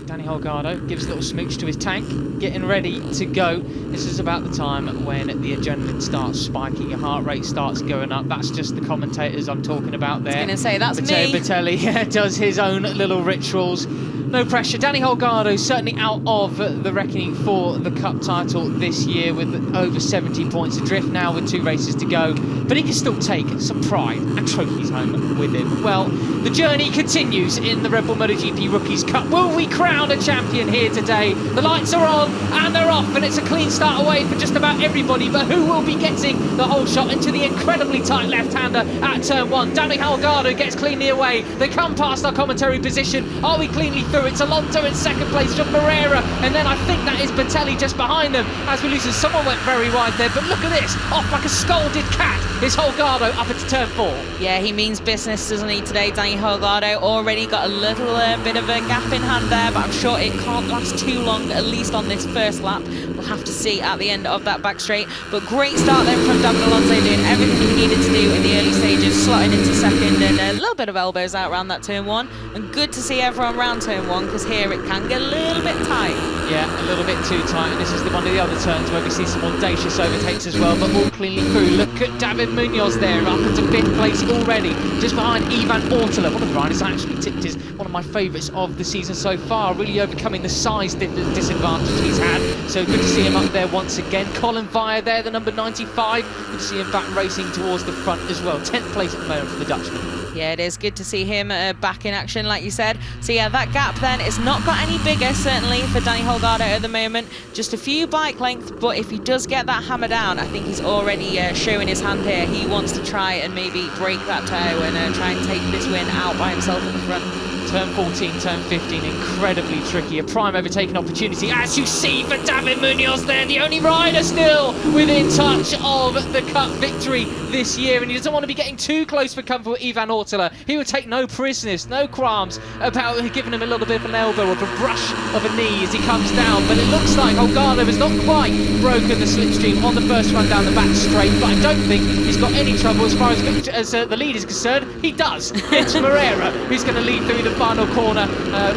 Danny Holgado gives a little smooch to his tank, getting ready to go. This is about the time when the adrenaline starts spiking, your heart rate starts going up. That's just the commentators I'm talking about there. I was going to say, that's Matteo me. Bertelli does his own little rituals. No pressure. Danny Holgado certainly out of the reckoning for the Cup title this year with over 70 points adrift now with 2 races to go. But he can still take some pride and trophies home with him. Well, the journey continues in the Red Bull MotoGP Rookies Cup. Will we crown a champion here today? The lights are on and they're off, and it's a clean start away for just about everybody. But who will be getting the whole shot into the incredibly tight left-hander at turn 1? Danny Holgado gets cleanly away. They come past our commentary position. Are we cleanly through? It's Alonso in second place, John Moreira, and then I think that is Bertelli just behind them. As we lose, someone went very wide there, but look at this, off like a scolded cat is Holgado up into turn 4. Yeah, he means business, doesn't he, today, Danny Holgado? Already got a little bit of a gap in hand there, but I'm sure it can't last too long, at least on this first lap. We'll have to see at the end of that back straight. But great start then from David Alonso, doing everything he needed to do in the early stages, slotting into second, and a little bit of elbows out around that turn 1. And good to see everyone round turn 1, because here it can get a little bit tight. Yeah, a little bit too tight, and this is one of the other turns where we see some audacious overtakes as well, but all cleanly through. Look at David Munoz there, up into 5th place already, just behind Ivan Ortela. One of the riders actually tipped is one of my favourites of the season so far, really overcoming the size disadvantage he's had. So good to see him up there once again. Colin Vire there, the number 95. Good to see him back racing towards the front as well. 10th place at the moment for the Dutchman. Yeah, it is good to see him back in action, like you said. So yeah, that gap then, it's not got any bigger, certainly, for Danny Holgado at the moment. Just a few bike lengths, but if he does get that hammer down, I think he's already showing his hand here. He wants to try and maybe break that toe and try and take this win out by himself at the front. Turn 14, turn 15, incredibly tricky. A prime overtaking opportunity, as you see, for David Munoz there, the only rider still within touch of the Cup victory this year. And he doesn't want to be getting too close for comfort with Ivan Ortela. He would take no prisoners, no qualms about giving him a little bit of an elbow or a brush of a knee as he comes down. But it looks like Holgado has not quite broken the slipstream on the first run down the back straight. But I don't think he's got any trouble as far as the lead is concerned. He does. It's Moreira who's going to lead through the final corner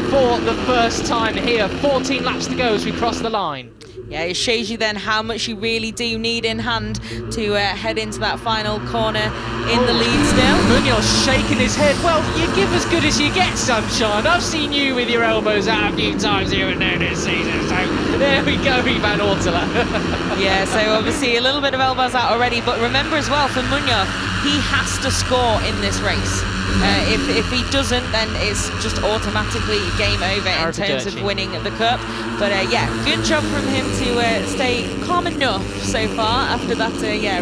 for the first time here. 14 laps to go as we cross the line. Yeah, it shows you then how much you really do need in hand to head into that final corner in the lead still. Munoz shaking his head. Well, you give as good as you get, Sunshine. I've seen you with your elbows out a few times here and there this season. So there we go, Ivan Ortela. Yeah, so obviously a little bit of elbows out already. But remember as well, for Munoz, he has to score in this race. If he doesn't, then it's just automatically game over in terms of winning the Cup. But yeah, good job from him to stay calm enough so far after that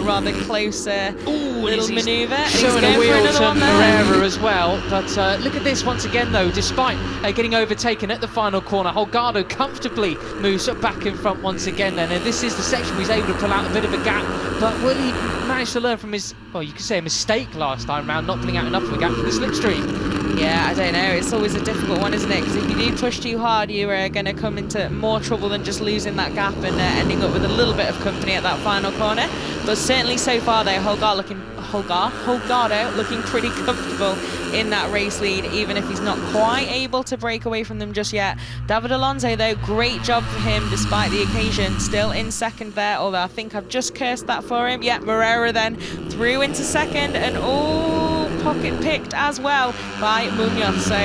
rather close little manoeuvre. Showing a wheel to Moreira as well. But look at this once again though, despite getting overtaken at the final corner, Holgado comfortably moves back in front once again then. And this is the section where he's able to pull out a bit of a gap. But will he manage to learn from his, well, you could say a mistake last time round, not pulling out enough of a gap for the slipstream? Yeah, I don't know. It's always a difficult one, isn't it? Because if you do push too hard, you are going to come into more trouble than just losing that gap and ending up with a little bit of company at that final corner. But certainly so far, though, Holgado looking pretty comfortable in that race lead, even if he's not quite able to break away from them just yet. David Alonso, though, great job for him despite the occasion. Still in second there, although I think I've just cursed that for him. Yeah, Moreira then through into second, and pocket picked as well by Munoz. So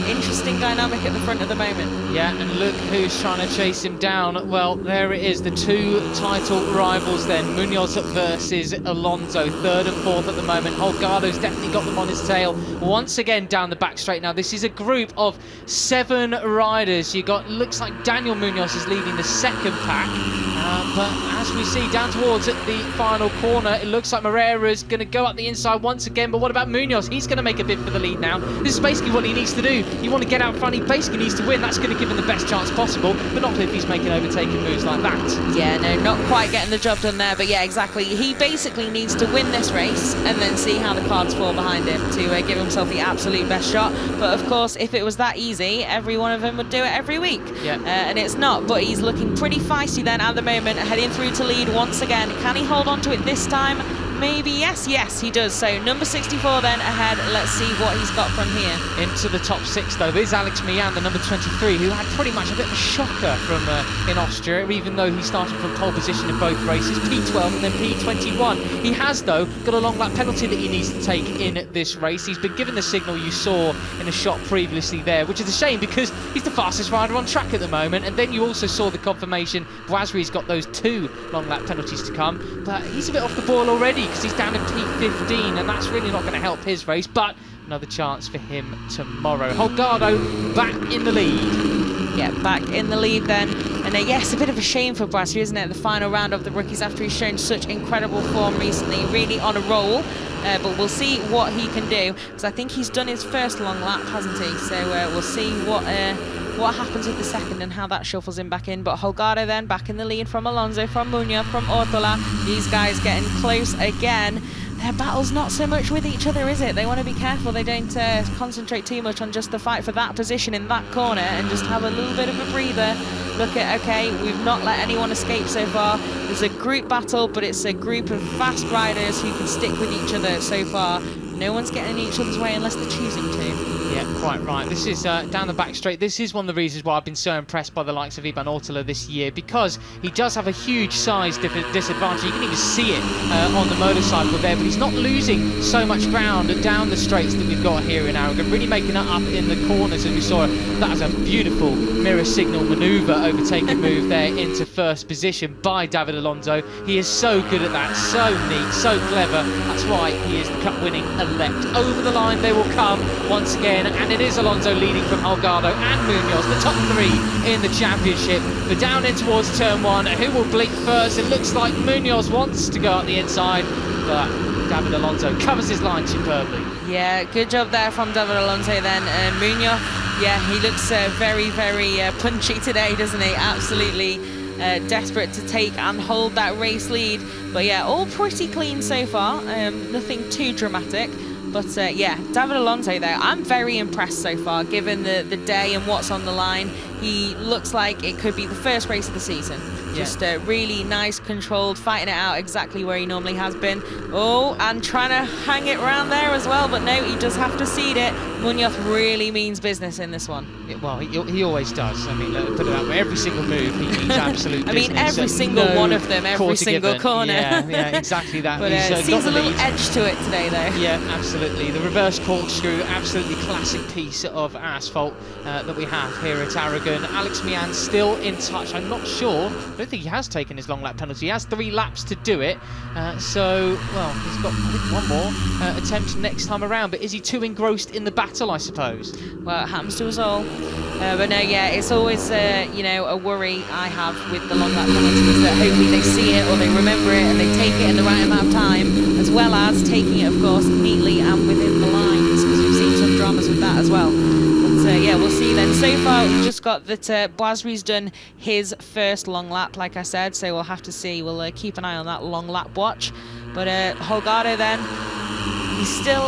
interesting dynamic at the front at the moment. Yeah, and look who's trying to chase him down. Well, there it is, the two title rivals then. Munoz versus Alonso, third and fourth at the moment. Holgado's definitely got them on his tail once again down the back straight. Now this is a group of 7 riders. You got, looks like Daniel Munoz is leading the second pack, but as we see down towards the final corner, it looks like Moreira is going to go up the inside once again. But what about Munoz? Munoz, he's going to make a bid for the lead now. This is basically what he needs to do. You want to get out front, he basically needs to win. That's going to give him the best chance possible, but not if he's making overtaking moves like that. Yeah, no, not quite getting the job done there, but yeah, exactly. He basically needs to win this race and then see how the cards fall behind him to give himself the absolute best shot. But of course, if it was that easy, every one of them would do it every week. Yeah. And it's not, but he's looking pretty feisty then at the moment, heading through to lead once again. Can he hold on to it this time? Maybe, yes, he does. So number 64 then ahead. Let's see what he's got from here. Into the top 6 though, there's Alex Mian, the number 23, who had pretty much a bit of a shocker from in Austria, even though he started from pole position in both races, P12 and then P21. He has though got a long lap penalty that he needs to take in this race. He's been given the signal you saw in a shot previously there, which is a shame because he's the fastest rider on track at the moment. And then you also saw the confirmation Boisry's got those 2 long lap penalties to come, but he's a bit off the ball already because he's down in P15, and that's really not going to help his race, but another chance for him tomorrow. Holgado back in the lead. Yeah, back in the lead then. And yes, a bit of a shame for Boisry, isn't it? The final round of the rookies after he's shown such incredible form recently, really on a roll. But we'll see what he can do, because I think he's done his first long lap, hasn't he? So we'll see what happens with the second and how that shuffles him back in. But Holgado then back in the lead from Alonso, from Munoz, from Ortola. These guys getting close again. Their battle's not so much with each other, is it? They want to be careful they don't concentrate too much on just the fight for that position in that corner and just have a little bit of a breather. Look at, okay, we've not let anyone escape so far. There's a group battle, but it's a group of fast riders who can stick with each other so far. No one's getting in each other's way unless they're choosing to. Yeah, quite right. This is down the back straight. This is one of the reasons why I've been so impressed by the likes of Ivan Ortola this year, because he does have a huge size disadvantage. You can even see it on the motorcycle there, but he's not losing so much ground down the straights that we've got here in Aragon, really making it up in the corners, as we saw. That was a beautiful mirror signal manoeuvre, overtaking move there into first position by David Alonso. He is so good at that, so neat, so clever. That's why he is the cup winning elect. Over the line they will come once again, and it is Alonso leading from Holgado and Munoz, the top 3 in the championship. But down in towards turn 1, who will blink first? It looks like Munoz wants to go out the inside, but David Alonso covers his line superbly. Yeah, good job there from David Alonso then. Munoz, yeah, he looks very, very punchy today, doesn't he? Absolutely desperate to take and hold that race lead. But yeah, all pretty clean so far, nothing too dramatic. But yeah, David Alonso there, I'm very impressed so far, given the day and what's on the line. He looks like it could be the first race of the season. Yeah. Just really nice, controlled, fighting it out exactly where he normally has been. Oh, and trying to hang it around there as well, but no, he does have to cede it. Munoz really means business in this one. Well, he always does. I mean, put it that way, every single move he means absolute I mean, business. every single one of them, every single corner. Yeah, exactly that. But seems a little edge to it today, though. Yeah, absolutely. The reverse corkscrew, absolutely classic piece of asphalt that we have here at Aragon. Alex Mian still in touch. I'm not sure. I don't think he has taken his long lap penalty. He has 3 laps to do it. So, well, he's got, I think, one more attempt next time around. But is he too engrossed in the battle, I suppose? Well, it happens to us all. But no, yeah, it's always, you know, a worry I have with the long lap penalties, that hopefully they see it or they remember it and they take it in the right amount of time, as well as taking it, of course, neatly and within the lines, because we've seen some dramas with that as well. But yeah, we'll see then. So far, we've just got that Boisry's done his first long lap, like I said, so we'll have to see. We'll keep an eye on that long lap watch. But Holgado then, he's still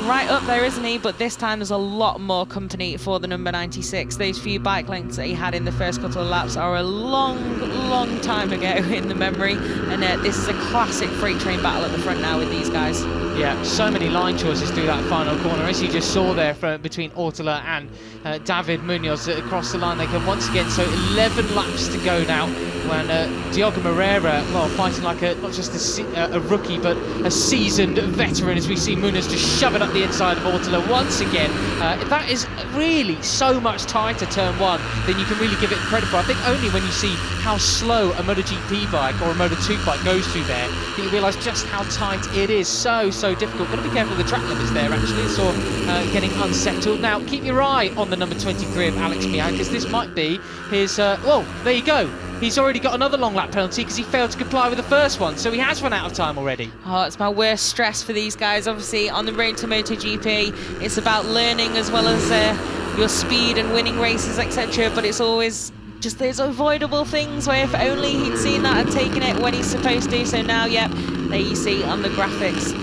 right up there, isn't he? But this time there's a lot more company for the number 96. Those few bike lengths that he had in the first couple of laps are a long, long time ago in the memory. And this is a classic freight train battle at the front now with these guys. Yeah, so many line choices through that final corner, as you just saw there between Ortola and David Munoz across the line. They can once again, so 11 laps to go now, when Diogo Moreira, well, fighting like not just a rookie, but a seasoned veteran, as we see Munoz just shove it up the inside of Ortola once again. That is really so much tighter turn 1 than you can really give it credit for. I think only when you see how slow a MotoGP bike or a Moto2 bike goes through there that you realise just how tight it is. So difficult. Got to be careful of the track limits there, actually. It's all getting unsettled. Now, keep your eye on the number 23 of Alex Mian, because this might be his... well, there you go. he's already got another long lap penalty because he failed to comply with the first one, so he has run out of time already. Oh, it's my worst stress for these guys. Obviously, on the road to MotoGP, it's about learning as well as your speed and winning races, etc. But it's always just those avoidable things where if only he'd seen that and taken it when he's supposed to. So now, yep, there you see on the graphics,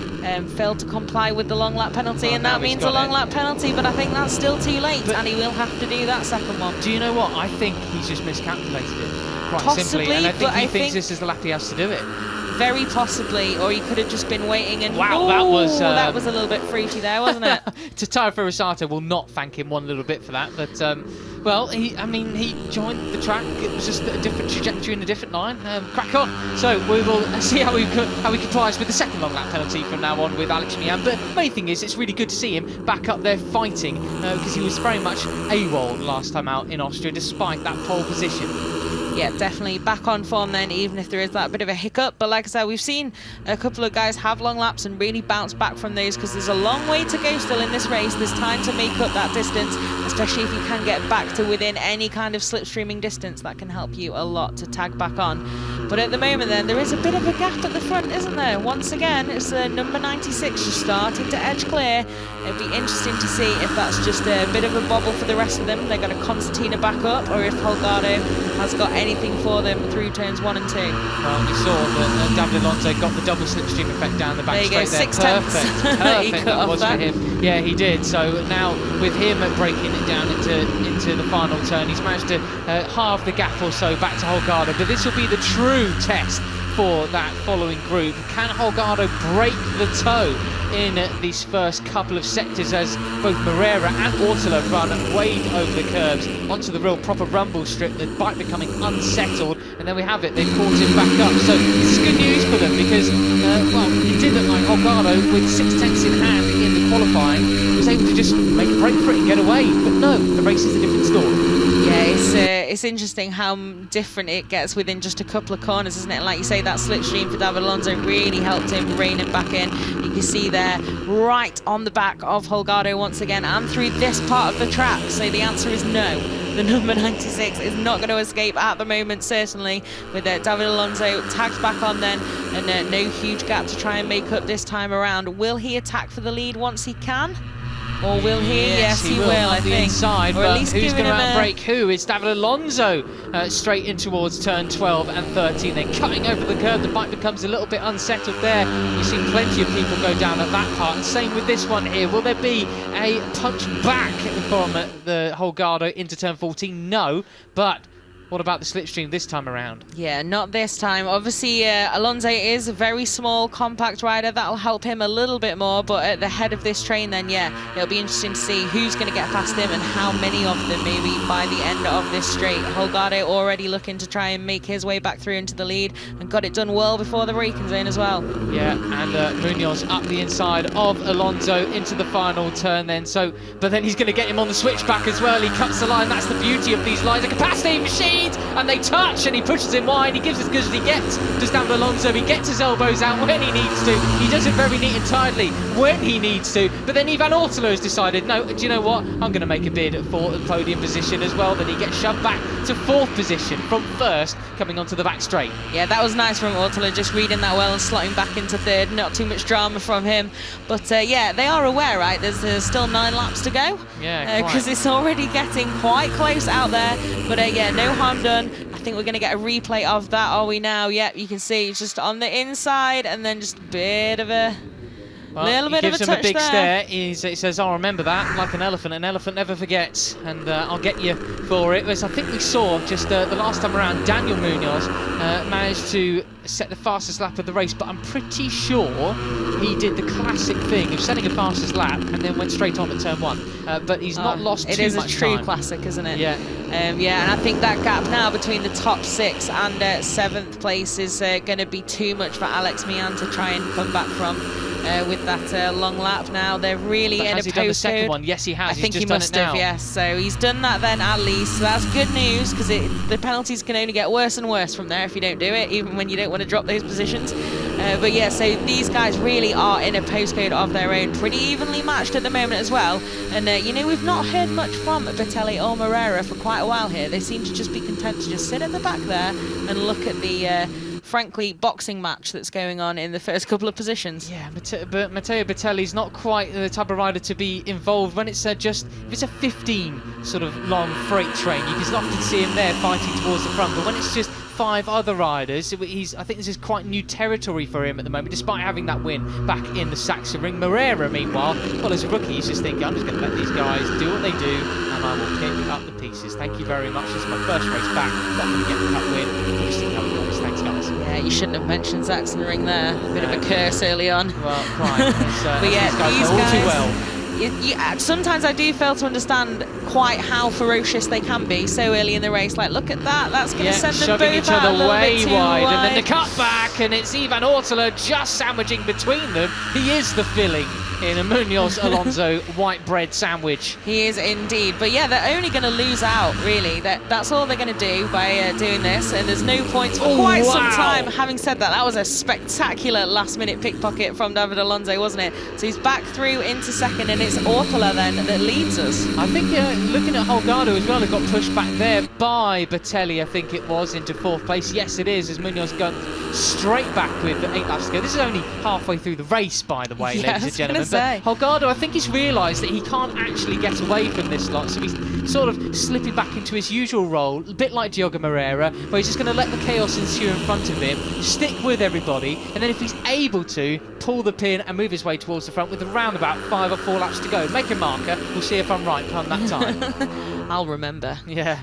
failed to comply with the long lap penalty, and that means a long lap penalty, but I think that's still too late, and he will have to do that second one. Do you know what? I think he's just miscalculated it, quite Possibly, simply, and I think but he thinks this is the lap he has to do it. Very possibly, or he could have just been waiting and... Wow, that was a little bit fruity there, wasn't it? Tataru Furusato will not thank him one little bit for that, but well, he joined the track. It was just a different trajectory and a different line. Crack on. So we will see how he complies with the second long lap penalty from now on with Alex Mian. But the main thing is, it's really good to see him back up there fighting, because he was very much AWOL last time out in Austria, despite that pole position. Yeah, definitely back on form then, even if there is that bit of a hiccup. But like I said, we've seen a couple of guys have long laps and really bounce back from those, because there's a long way to go still in this race. There's time to make up that distance, especially if you can get back to within any kind of slipstreaming distance. That can help you a lot to tag back on. But at the moment then, there is a bit of a gap at the front, isn't there? Once again, it's number 96 just starting to edge clear. It'll be interesting to see if that's just a bit of a bobble for the rest of them. They're going to Constantina back up, or if Holgado has got anything for them through turns 1 and 2. Well, we saw that David Alonso got the double slipstream effect down the back straight there. 6 tenths. Perfect that was for him. Yeah, he did. So now with him breaking it down into the final turn, he's managed to halve the gap or so back to Holgado. But this will be the true test for that following group. Can Holgado break the toe in these first couple of sectors as both Moreira and Ortolo run wade over the curbs onto the real proper rumble strip, the bike becoming unsettled, and then we have it, they've caught him back up. So this is good news for them, because well, it did look like Holgado, with 6 tenths in hand in the qualifying, was able to just make a break for it and get away. But no, the race is a different story. Yeah, it's interesting how different it gets within just a couple of corners, isn't it? And like you say, that slipstream for David Alonso really helped him rein him back in. You can see there, right on the back of Holgado once again, and through this part of the track. So the answer is no. The number 96 is not going to escape at the moment, certainly, with David Alonso tagged back on then, and no huge gap to try and make up this time around. Will he attack for the lead once he can? Or will he? Yes, he will, I think. Inside, or at least who's going to outbrake a... who? It's David Alonso straight in towards turn 12 and 13. Then cutting over the curb, the bike becomes a little bit unsettled there. You've seen plenty of people go down at that part. And same with this one here. Will there be a punch back from the Holgado into turn 14? No, but what about the slipstream this time around? Yeah, not this time. Obviously, Alonso is a very small, compact rider. That'll help him a little bit more, but at the head of this train then, yeah, it'll be interesting to see who's going to get past him and how many of them maybe by the end of this straight. Holgado already looking to try and make his way back through into the lead, and got it done well before the braking zone as well. Yeah, and Munoz up the inside of Alonso into the final turn then. So, but then he's going to get him on the switchback as well. He cuts the line. That's the beauty of these lines. A capacity machine! And they touch, and he pushes him wide. He gives as good as he gets. Does David Alonso. He gets his elbows out when he needs to. He does it very neat and tidily when he needs to. But then Ivan Ortolo has decided, no, do you know what? I'm going to make a bid at podium position as well. Then he gets shoved back to 4th position from 1st, coming onto the back straight. Yeah, that was nice from Ortolo, just reading that well and slotting back into 3rd. Not too much drama from him. But yeah, they are aware, right? There's still 9 laps to go. Yeah, because it's already getting quite close out there. But yeah, no harm done. I think we're going to get a replay of that, are we now? Yep, you can see it's just on the inside, and then just a bit of a... Well, little bit of a touch there. Gives him a big stare. It says, I'll remember that, like an elephant. An elephant never forgets, and I'll get you for it. As I think we saw just the last time around, Daniel Munoz managed to set the fastest lap of the race, but I'm pretty sure he did the classic thing of setting a fastest lap and then went straight on at turn 1. But he's not lost too much time. It is a true classic, isn't it? Yeah. Yeah, and I think that gap now between the top 6 and 7th place is going to be too much for Alex Mian to try and come back from. With that long lap now. They're really in a postcode. Has he done the second one? Yes, he has. I think he must have, yes. So he's done that then at least. So that's good news, because the penalties can only get worse and worse from there if you don't do it, even when you don't want to drop those positions. But yeah, so these guys really are in a postcode of their own, pretty evenly matched at the moment as well. And you know, we've not heard much from Bertelli or Moreira for quite a while here. They seem to just be content to just sit at the back there and look at the frankly boxing match that's going on in the first couple of positions. Yeah, but Matteo Bertelli's not quite the type of rider to be involved when it's just, if it's a 15 sort of long freight train, you can often see him there fighting towards the front, but when it's just 5 other riders, I think this is quite new territory for him at the moment, despite having that win back in the Saxon ring. Moreira, meanwhile, well, as a rookie, he's just thinking, I'm just going to let these guys do what they do, and I will pick up the pieces. Thank you very much. This is my first race back. Not going to get the cup win. We'll see how it goes. Thanks, guys. Yeah, you shouldn't have mentioned Saxon ring there. A bit of a curse early on. Well, quite. But yeah, these guys know all too well. Sometimes I do fail to understand quite how ferocious they can be so early in the race. Like, look at that, that's going to send them shoving both each out other a way bit too wide, and then the cut back, and it's Ivan Ortela just sandwiching between them. He is the filling in a Munoz Alonso white bread sandwich. He is indeed, but yeah, they're only going to lose out, really. That's all they're going to do by doing this, and there's no points for quite some time. Having said that, that was a spectacular last-minute pickpocket from David Alonso, wasn't it? So he's back through into second, and it's Ortela then that leads us. I think looking at Holgado as well, it got pushed back there by Bertelli, I think it was, into 4th place. Yes, it is, as Munoz gone straight back with 8 laps to go. This is only halfway through the race, by the way, ladies and gentlemen. But Holgado, I think he's realised that he can't actually get away from this lot, so he's sort of slipping back into his usual role, a bit like Diogo Moreira, where he's just going to let the chaos ensue in front of him, stick with everybody, and then if he's able to, pull the pin and move his way towards the front with around about 5 or 4 laps to go. Make a marker, we'll see if I'm right come that time. I'll remember. Yeah.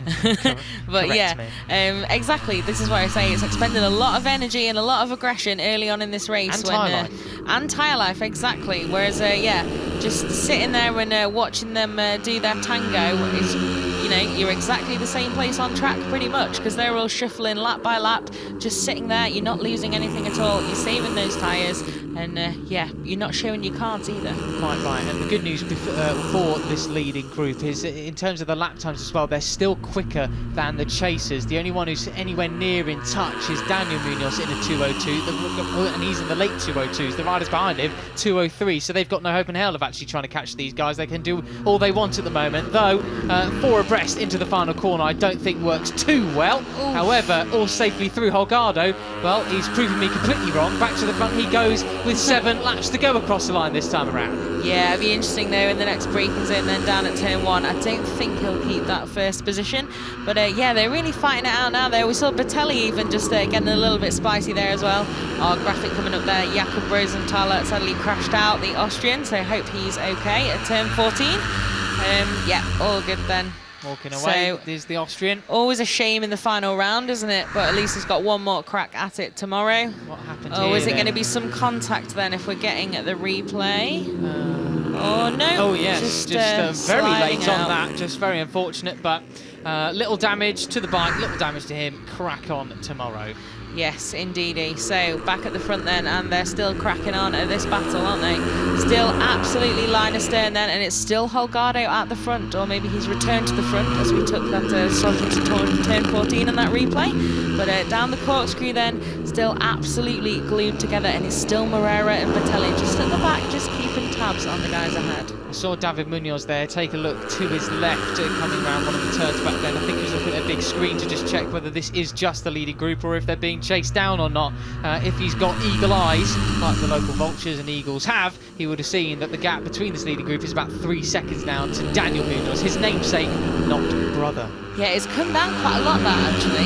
But yeah, exactly. This is why I say it's expended a lot of energy and a lot of aggression early on in this race. And tyre life. And tyre life, exactly. Whereas, yeah, just sitting there and watching them do their tango is, you know, you're exactly the same place on track pretty much, because they're all shuffling lap by lap, just sitting there. You're not losing anything at all. You're saving those tyres, and yeah, you're not showing your cards either. Quite right. And the good news for this leading group is, in terms of the lap times as well, they're still quicker than the chasers. The only one who's anywhere near in touch is Daniel Munoz in a 2:02, and he's in the late 2:02s. The riders behind him 2:03, so they've got no hope in hell of actually trying to catch these guys. They can do all they want at the moment, though 4 abreast into the final corner I don't think works too well. Oof. However, all safely through Holgado, well, he's proven me completely wrong. Back to the front he goes with 7 laps to go across the line this time around. Yeah, it'll be interesting though in the next braking zone, then down at turn 1. I don't think he'll keep that first position, but yeah, they're really fighting it out now there. We saw Bertelli even just getting a little bit spicy there as well. Our graphic coming up there, Jakob Rosenthaler sadly crashed out, the Austrian, so hope he's okay at turn 14. Yeah, all good then. Walking away, so, there's the Austrian. Always a shame in the final round, isn't it? But at least he's got one more crack at it tomorrow. What happened here? Oh, is it going to be then? Some contact then if we're getting at the replay? Oh, no. Oh, yes. Just very late out on that. Just very unfortunate, but little damage to the bike, little damage to him. Crack on tomorrow. Yes, indeedy. So back at the front then, and they're still cracking on at this battle, aren't they? Still absolutely line astern then, and it's still Holgado at the front, or maybe he's returned to the front as we took that start into turn 14 on that replay. But down the corkscrew then, still absolutely glued together, and it's still Moreira and Bertelli just at the back, just keeping tabs on the guys ahead. I saw David Munoz there take a look to his left, coming around one of the turns back then. I think he was looking at a big screen to just check whether this is just the leading group or if they're being chased down or not. If he's got eagle eyes, like the local vultures and eagles have, he would have seen that the gap between this leading group is about 3 seconds now to Daniel Munoz, his namesake, not brother. Yeah, it's come down quite a lot, that, actually.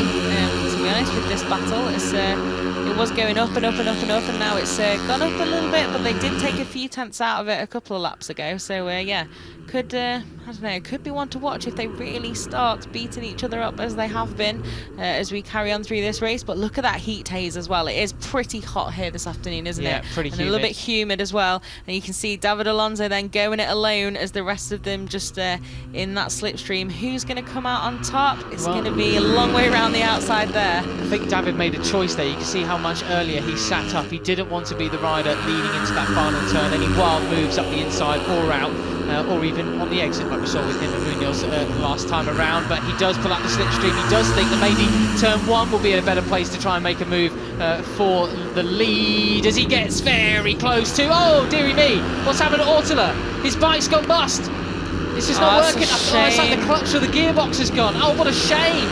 To be honest, with this battle, it was going up and up and up and up, and now it's gone up a little bit, but they did take a few tenths out of it a couple of laps ago, so yeah, could I don't know, could be one to watch if they really start beating each other up as they have been as we carry on through this race. But look at that heat haze as well. It is pretty hot here this afternoon, isn't it? Yeah, pretty and humid. A little bit humid as well, and you can see David Alonso then going it alone as the rest of them just in that slipstream. Who's going to come out on top? It's going to be a long way around the outside there. I think David made a choice there. You can see how much earlier he sat up. He didn't want to be the rider leading into that final turn. Any wild moves up the inside or out or even on the exit like we saw with him and Munoz last time around. But he does pull out the slipstream. He does think that maybe turn 1 will be a better place to try and make a move for the lead, as he gets very close to, oh dearie me, what's happened to Ortula? His bike's gone bust. This is not working. Oh, it's like the clutch of the gearbox has gone. Oh, what a shame.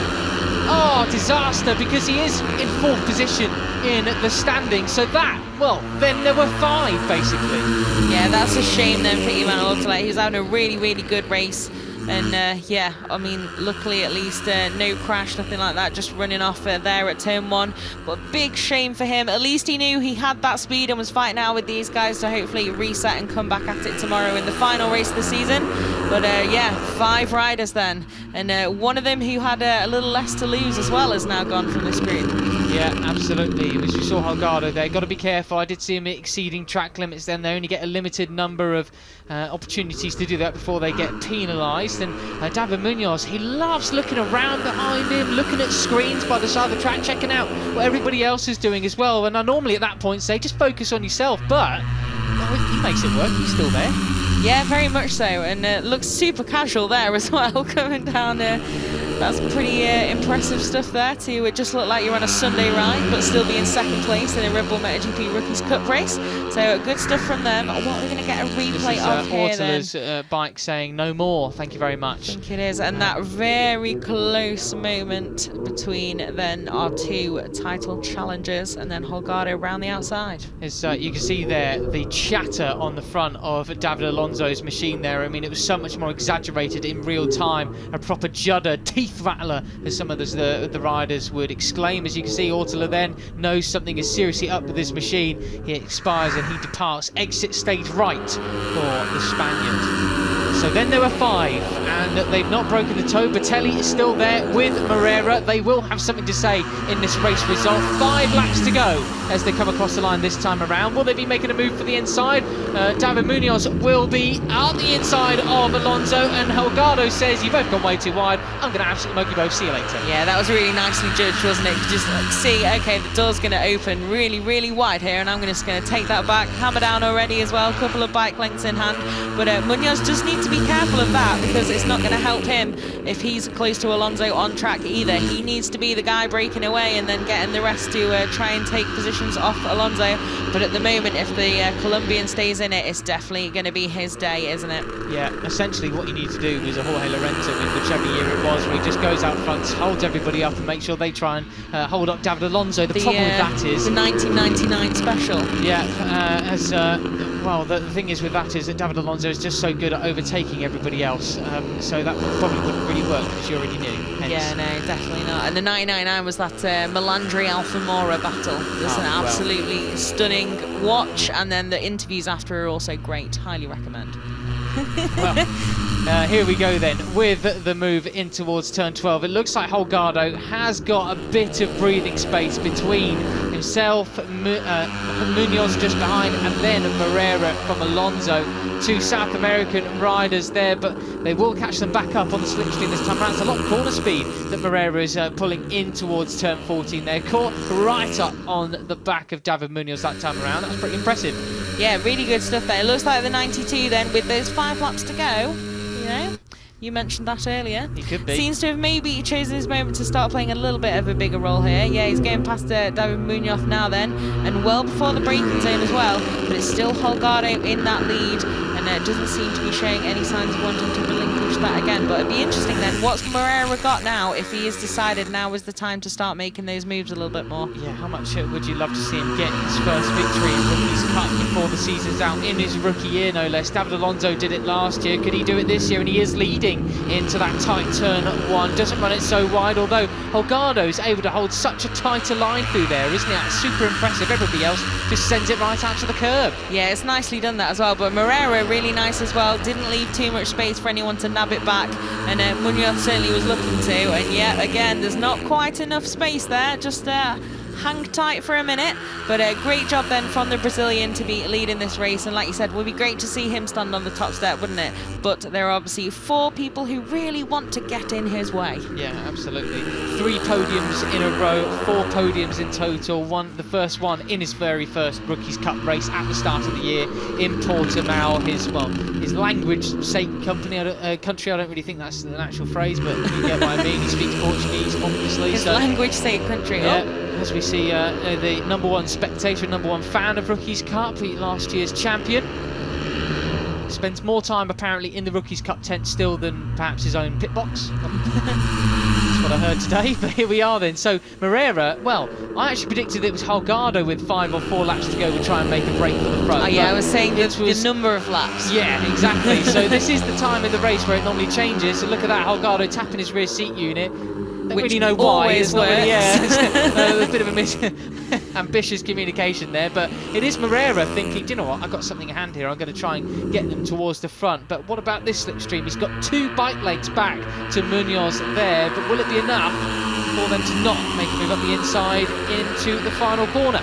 Oh, disaster, because he is in 4th position in the standings. So that, well, then there were 5, basically. Yeah, that's a shame then for Ivan Ortula. He was having a really, really good race. And yeah, I mean, luckily at least no crash, nothing like that, just running off there at turn 1. But big shame for him. At least he knew he had that speed and was fighting out with these guys to hopefully reset and come back at it tomorrow in the final race of the season. But yeah, 5 riders then. And one of them who had a little less to lose as well has now gone from this group. Yeah, absolutely. As we saw Holgado there, got to be careful. I did see him exceeding track limits then. They only get a limited number of opportunities to do that before they get penalised. And David Munoz, he loves looking around behind him, looking at screens by the side of the track, checking out what everybody else is doing as well. And I normally at that point say, just focus on yourself. But he makes it work. He's still there. Yeah, very much so. And looks super casual there as well, coming down That's pretty impressive stuff there to just look like you're on a Sunday ride but still be in 2nd place in a Red Bull MotoGP Rookies Cup race. So good stuff from them. What are we going to get a replay of here Ortula's bike saying no more, thank you very much. I think it is. And that very close moment between then our 2 title challengers and then Holgado around the outside. As you can see there, the chatter on the front of David Alonso's machine there. I mean, it was so much more exaggerated in real time. A proper judder, teeth rattler, as some of the riders would exclaim. As you can see, Ortula then knows something is seriously up with this machine. He expires and he departs. Exit stage right for the Spaniard. So then there were 5, and they've not broken the toe. Batelli is still there with Moreira. They will have something to say in this race result. 5 laps to go as they come across the line this time around. Will they be making a move for the inside? David Munoz will be out the inside of Alonso, and Holgado says, you've both gone way too wide. I'm going to absolutely monkey both. See you later. Yeah, that was really nicely judged, wasn't it? You just see, okay, the door's going to open really, really wide here, and I'm just going to take that back. Hammer down already as well. A couple of bike lengths in hand. But Munoz does need to be careful of that, because it's not going to help him if he's close to Alonso on track either. He needs to be the guy breaking away and then getting the rest to try and take positions off Alonso. But at the moment, if the Colombian stays in it, it's definitely going to be his day, isn't it? Yeah, essentially what you need to do is a Jorge Lorenzo in whichever year it was, where he just goes out front, holds everybody up and makes sure they try and hold up David Alonso. The problem with that is... the 1999 special. Yeah, well, the thing is with that is that David Alonso is just so good at overtaking everybody else, so that probably wouldn't really work, because you already knew. Hence. Yeah, no, definitely not. And the 1999 was that Melandri Alfamora battle. It's an absolutely stunning watch, and then the interviews after are also great. Highly recommend. Well, here we go then with the move in towards turn 12. It looks like Holgado has got a bit of breathing space between himself, Munoz just behind, and then Moreira from Alonso. 2 South American riders there, but they will catch them back up on the slipstream this time around. It's a lot of corner speed that Moreira is pulling in towards turn 14 there. Caught right up on the back of David Munoz that time around. That's pretty impressive. Yeah, really good stuff there. It looks like the 92 then, with those 5 laps to go, you know, you mentioned that earlier. He could be. Seems to have maybe chosen his moment to start playing a little bit of a bigger role here. Yeah, he's getting past David Munoz now then, and well before the braking zone as well. But it's still Holgado in that lead, and it doesn't seem to be showing any signs of wanting to relinquish that again. But it'd be interesting then, what's Moreira got now if he has decided now is the time to start making those moves a little bit more? Yeah, how much would you love to see him get his first victory in Rookies Cup before the season's out, in his rookie year no less? David Alonso did it last year. Could he do it this year? And he is leading into that tight turn 1. Doesn't run it so wide, although Holgado's able to hold such a tighter line through there, isn't it? That's super impressive. Everybody else just sends it right out to the curb. Yeah, it's nicely done that as well. But Moreira really nice as well. Didn't leave too much space for anyone to nab it back, and Munoz certainly was looking to. And yeah, again, there's not quite enough space there. Just hang tight for a minute. But a great job then from the Brazilian to be leading this race. And like you said, would be great to see him stand on the top step, wouldn't it? But there are obviously 4 people who really want to get in his way. Yeah, absolutely. 3 podiums in a row, 4 podiums in total. The first one in his very first Rookies Cup race at the start of the year in Portimao. His language-sake country, I don't really think that's the actual phrase, but you get what I mean. He speaks Portuguese, obviously. His language-sake country. Yeah, as we see the #1 spectator, #1 fan of Rookies Cup, last year's champion. Spends more time apparently in the Rookies Cup tent still than perhaps his own pit box. That's what I heard today, but here we are then. So Moreira, well, I actually predicted it was Holgado with 5 or 4 laps to go would try and make a break for the front. Oh yeah, I was saying the number of laps. Yeah, exactly. So this is the time in the race where it normally changes. So look at that, Holgado tapping his rear seat unit. Don't really know why. It's not really, a bit of a ambitious communication there, but it is Moreira thinking, do you know what, I've got something in hand here, I'm going to try and get them towards the front. But what about this slipstream? He's got 2 bike lengths back to Munoz there, but will it be enough for them to not make a move up the inside into the final corner?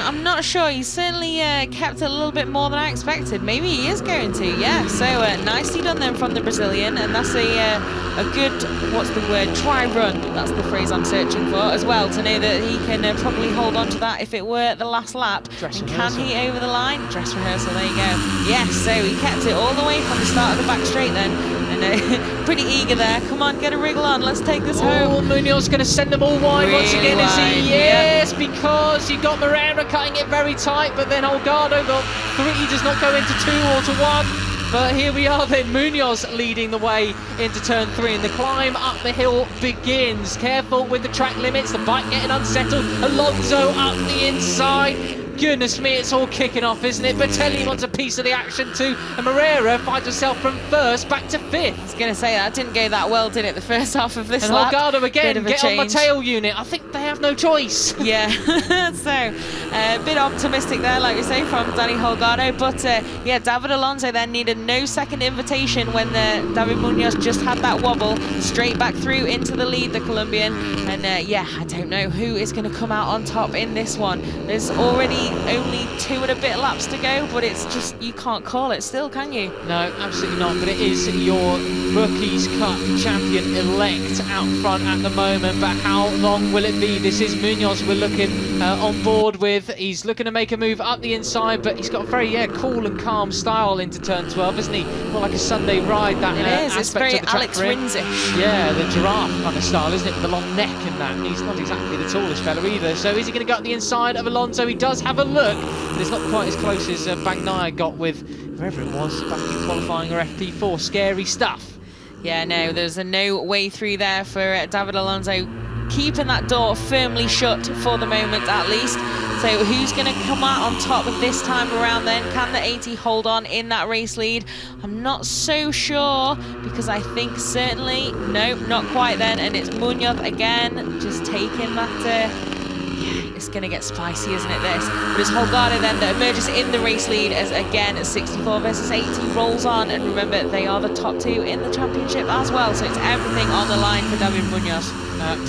I'm not sure. He's certainly kept it a little bit more than I expected. Maybe he is going to, yeah. So nicely done then from the Brazilian, and that's a good, what's the word, try run. That's the phrase I'm searching for as well, to know that he can probably hold on to that if it were the last lap. And can he over the line? Dress rehearsal, there you go. Yes, so he kept it all the way from the start of the back straight then. And pretty eager there. Come on, get a wriggle on. Let's take this home. Munoz going to send them all wide really once again. Wide, Is he? Yes, because you got Moreira cutting it very tight, but then Holgado got 3, does not go into 2 or to 1. But here we are then, Munoz leading the way into turn 3, and the climb up the hill begins. Careful with the track limits, the bike getting unsettled. Alonso up the inside. Goodness me, it's all kicking off, isn't it? Bertelli wants a piece of the action too, and Moreira finds herself from 1st back to 5th. I was going to say, that didn't go that well, did it, the first half of this and lap? Holgado again, get change on my tail unit. I think they have no choice. Yeah, so a bit optimistic there, like we say, from Danny Holgado. But yeah, David Alonso then needed no second invitation when David Munoz just had that wobble, straight back through into the lead, the Colombian. And yeah, I don't know who is going to come out on top in this one. There's already only 2 and a bit laps to go, but it's just, you can't call it still, can you? No, absolutely not. But it is your Rookies Cup champion elect out front at the moment. But how long will it be? This is Munoz we're looking on board with. He's looking to make a move up the inside, but he's got a very cool and calm style into turn 12, isn't he? More like a Sunday ride, that it is. It's very of the track Alex for him. Rins-ish. Yeah, the giraffe kind of style, isn't it? With the long neck and that. He's not exactly the tallest fella either. So is he going to go up the inside of Alonso? He does have a look, but it's not quite as close as Bagnaia got with wherever it was back in qualifying or FP4. Scary stuff. Yeah, no, there's no way through there for David Alonso, keeping that door firmly shut for the moment at least. So who's going to come out on top this time around then? Can the 80 hold on in that race lead? I'm not so sure, because I think certainly, no, not quite then. And it's Munoz again, just taking that... It's going to get spicy, isn't it, this? But it's Holgado then that emerges in the race lead as, again, 64 versus 80 rolls on. And remember, they are the top 2 in the championship as well. So it's everything on the line for David Munoz.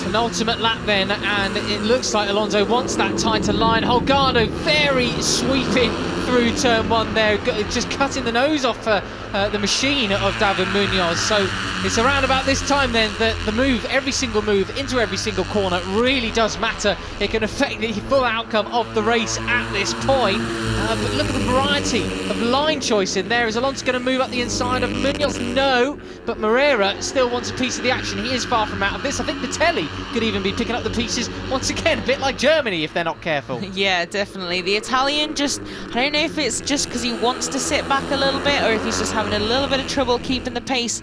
Penultimate lap then, and it looks like Alonso wants that tighter line. Holgado very sweeping through turn 1 there, just cutting the nose off the machine of David Munoz. So it's around about this time then that the move, every single move into every single corner really does matter. It can affect the full outcome of the race at this point. But look at the variety of line choice in there. Is Alonso going to move up the inside of Munoz? No, but Moreira still wants a piece of the action. He is far from out of this. I think Bertelli could even be picking up the pieces once again, a bit like Germany if they're not careful. Yeah, definitely. The Italian just, I don't know if it's just because he wants to sit back a little bit, or if he's just having a little bit of trouble keeping the pace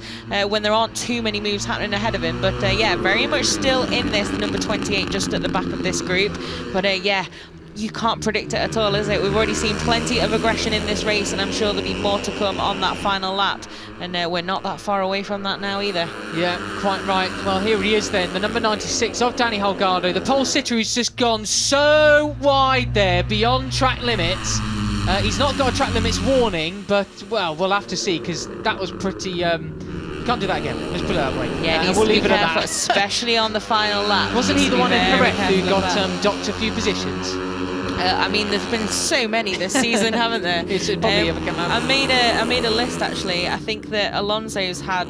when there aren't too many moves happening ahead of him. But yeah, very much still in this, number 28 just at the back of this group. But yeah, you can't predict it at all, is it? We've already seen plenty of aggression in this race, and I'm sure there'll be more to come on that final lap. And we're not that far away from that now either. Yeah, quite right. Well, here he is then, the number 96 of Danny Holgado, the pole sitter who's just gone so wide there, beyond track limits. He's not got a track limits warning, but, well, we'll have to see, because that was pretty Can't do that again. Let's put it that way. Yeah, we'll leave it at careful, that. especially on the final lap. Wasn't he the one in Correct who got that. docked a few positions? I mean, there's been so many this season, haven't there? It's probably ever come out. I made a list actually. I think that Alonso's had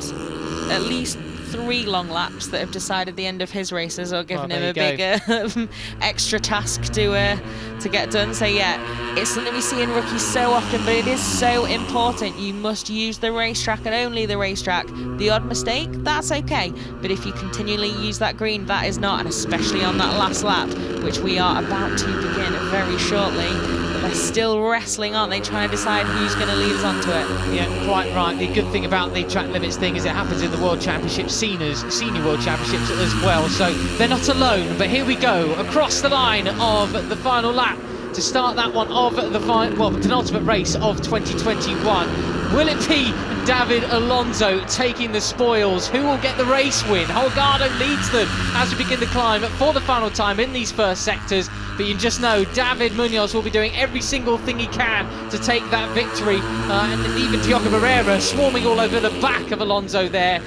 at least 3 long laps that have decided the end of his races or given him a big extra task to get done. So yeah, it's something we see in rookies so often, but it is so important. You must use the racetrack and only the racetrack. The odd mistake, that's okay, but if you continually use that green, that is not, and especially on that last lap, which we are about to begin very shortly. They're still wrestling, aren't they, trying to decide who's going to lead us onto it. Yeah, quite right. The good thing about the track limits thing is it happens in the World Championships, Senior World Championships as well, so they're not alone. But here we go, across the line of the final lap to start that one of the penultimate race of 2021. Will it be David Alonso taking the spoils? Who will get the race win? Holgado leads them as we begin the climb for the final time in these first sectors. But you just know David Munoz will be doing every single thing he can to take that victory. And even Diogo Pereira swarming all over the back of Alonso there.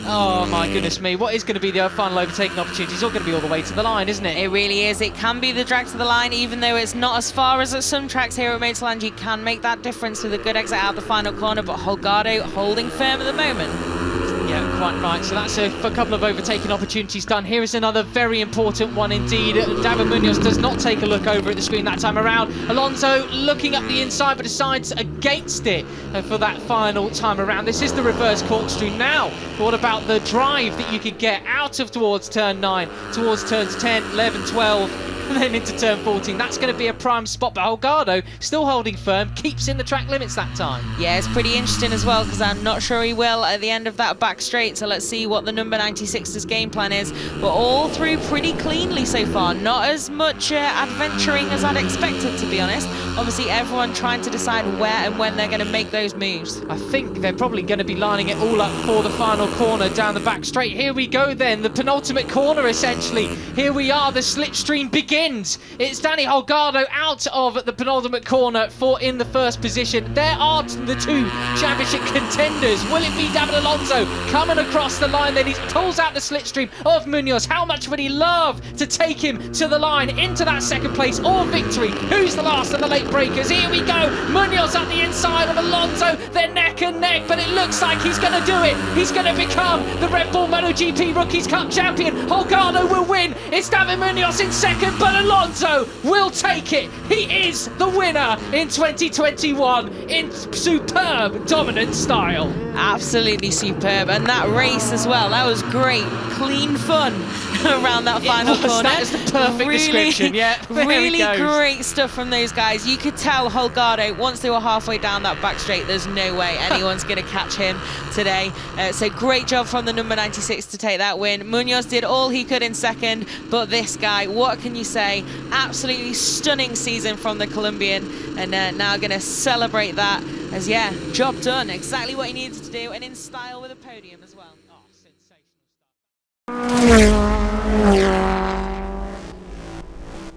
Oh my goodness me, what is going to be the final overtaking opportunity? It's all going to be all the way to the line, isn't it? It really is. It can be the drag to the line, even though it's not as far as at some tracks here at Motorland. You can make that difference with a good exit out the final corner, but Holgado holding firm at the moment. Yeah, quite right. So that's a couple of overtaking opportunities done. Here is another very important one indeed. David Munoz does not take a look over at the screen that time around. Alonso looking up the inside but decides against it for that final time around. This is the reverse corkscrew now. But what about the drive that you could get out of towards turn 9, towards turns 10, 11, 12, and then into turn 14? That's going to be a prime spot, but Holgado still holding firm, keeps in the track limits that time. Yeah, it's pretty interesting as well, because I'm not sure he will at the end of that back straight, so let's see what the number 96's game plan is. But all through pretty cleanly so far, not as much adventuring as I'd expected, to be honest. Obviously everyone trying to decide where and when they're going to make those moves. I think they're probably going to be lining it all up for the final corner down the back straight. Here we go then, the penultimate corner essentially. Here we are, the slipstream begins. It's Danny Holgado out of the penultimate corner for in the first position. There are the 2 championship contenders. Will it be David Alonso coming across the line? Then he pulls out the slipstream of Munoz. How much would he love to take him to the line into that second place or victory? Who's the last of the late breakers? Here we go. Munoz at the inside of Alonso. They're neck and neck, but it looks like he's going to do it. He's going to become the Red Bull MotoGP Rookies Cup champion. Holgado will win. It's David Munoz in second, but Alonso will take it. He is the winner in 2021 in superb dominant style. Absolutely superb, and that race as well, that was great, clean fun around that final corner. That is the perfect description. Yeah, really great stuff from those guys. You could tell Holgado, once they were halfway down that back straight, there's no way anyone's going to catch him today. So great job from the number 96 to take that win. Munoz did all he could in second, but this guy, what can you say? Absolutely stunning season from the Colombian, and now going to celebrate that as, yeah, job done. Exactly what he needed to do, and in style with a podium as well. Oh, sensational stuff.